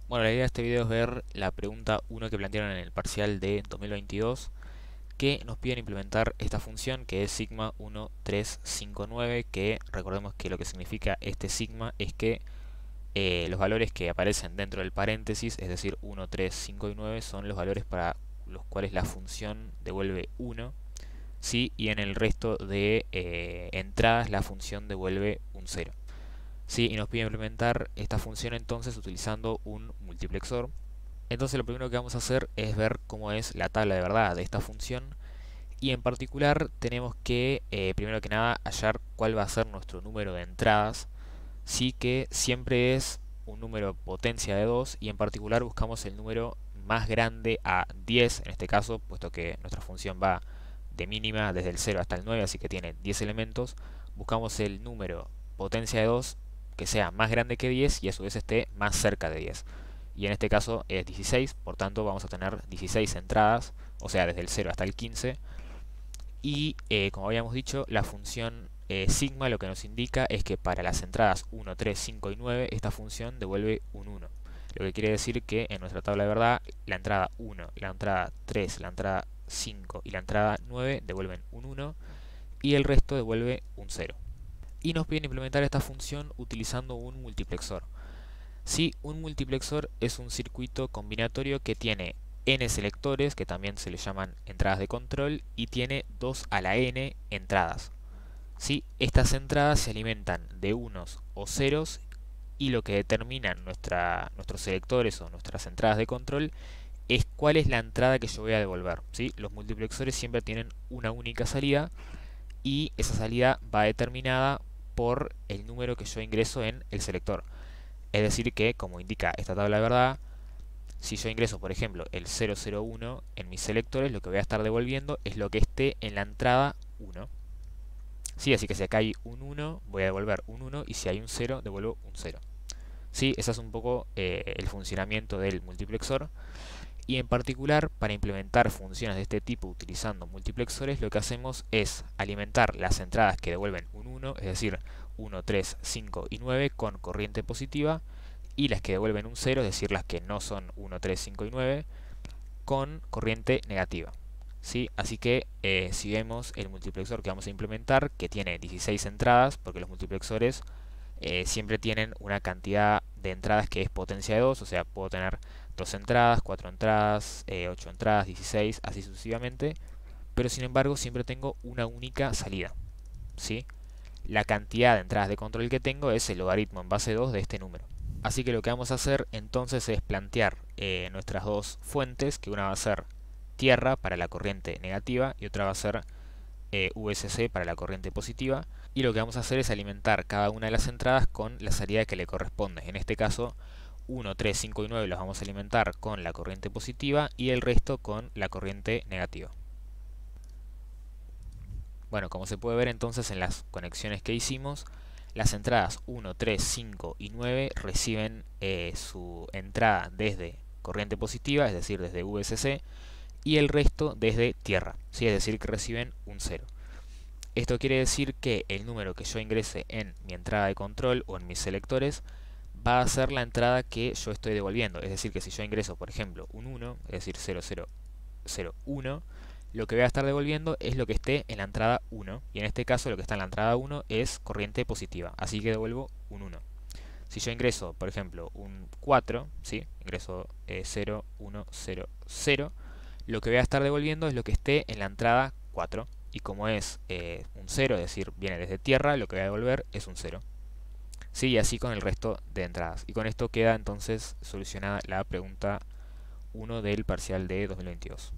Bueno, la idea de este video es ver la pregunta 1 que plantearon en el parcial de 2022, que nos piden implementar esta función que es sigma 1359, que recordemos que lo que significa este sigma es que los valores que aparecen dentro del paréntesis, es decir 1, 3, 5 y 9, son los valores para los cuales la función devuelve 1, ¿sí? Y en el resto de entradas la función devuelve un 0. Sí, y nos pide implementar esta función entonces utilizando un multiplexor. Entonces lo primero que vamos a hacer es ver cómo es la tabla de verdad de esta función, y en particular tenemos que primero que nada hallar cuál va a ser nuestro número de entradas. Sí, que siempre es un número potencia de 2, y en particular buscamos el número más grande a 10 en este caso, puesto que nuestra función va de mínima desde el 0 hasta el 9, así que tiene 10 elementos. Buscamos el número potencia de 2 que sea más grande que 10 y a su vez esté más cerca de 10. Y en este caso es 16, por tanto vamos a tener 16 entradas, o sea desde el 0 hasta el 15. Y como habíamos dicho, la función sigma lo que nos indica es que para las entradas 1, 3, 5 y 9 esta función devuelve un 1. Lo que quiere decir que en nuestra tabla de verdad la entrada 1, la entrada 3, la entrada 5 y la entrada 9 devuelven un 1 y el resto devuelve un 0. Y nos piden implementar esta función utilizando un multiplexor. Si un multiplexor es un circuito combinatorio que tiene n selectores, que también se le llaman entradas de control, y tiene 2 a la n entradas. ¿Sí? Estas entradas se alimentan de unos o ceros, y lo que determinan nuestros selectores o nuestras entradas de control es cuál es la entrada que yo voy a devolver. ¿Sí? Los multiplexores siempre tienen una única salida, y esa salida va determinada por el número que yo ingreso en el selector. Es decir que, como indica esta tabla de verdad, si yo ingreso, por ejemplo, el 001 en mis selectores, lo que voy a estar devolviendo es lo que esté en la entrada 1. Sí, así que si acá hay un 1, voy a devolver un 1, y si hay un 0, devuelvo un 0. Sí, ese es un poco el funcionamiento del multiplexor. Y en particular, para implementar funciones de este tipo utilizando multiplexores, lo que hacemos es alimentar las entradas que devuelven un 1, es decir, 1, 3, 5 y 9 con corriente positiva, y las que devuelven un 0, es decir, las que no son 1, 3, 5 y 9, con corriente negativa. ¿Sí? Así que si vemos el multiplexor que vamos a implementar, que tiene 16 entradas, porque los multiplexores siempre tienen una cantidad de entradas que es potencia de 2, o sea, puedo tener 2 entradas, 4 entradas, 8 entradas, 16, así sucesivamente, pero sin embargo siempre tengo una única salida. ¿Sí? La cantidad de entradas de control que tengo es el logaritmo en base 2 de este número. Así que lo que vamos a hacer entonces es plantear nuestras dos fuentes, que una va a ser tierra para la corriente negativa y otra va a ser VSC para la corriente positiva, y lo que vamos a hacer es alimentar cada una de las entradas con la salida que le corresponde. En este caso 1, 3, 5 y 9 los vamos a alimentar con la corriente positiva y el resto con la corriente negativa. Bueno, como se puede ver entonces en las conexiones que hicimos, las entradas 1, 3, 5 y 9 reciben su entrada desde corriente positiva, es decir, desde VSC, y el resto desde tierra, ¿sí? Es decir, que reciben un 0. Esto quiere decir que el número que yo ingrese en mi entrada de control o en mis selectores va a ser la entrada que yo estoy devolviendo. Es decir, que si yo ingreso, por ejemplo, un 1, es decir, 0001, lo que voy a estar devolviendo es lo que esté en la entrada 1. Y en este caso lo que está en la entrada 1 es corriente positiva. Así que devuelvo un 1. Si yo ingreso, por ejemplo, un 4, ¿sí? Ingreso 0, 1, 0, 0, lo que voy a estar devolviendo es lo que esté en la entrada 4. Y como es un 0, es decir, viene desde tierra, lo que voy a devolver es un 0. Sí, y así con el resto de entradas. Y con esto queda entonces solucionada la pregunta 1 del parcial de 2022.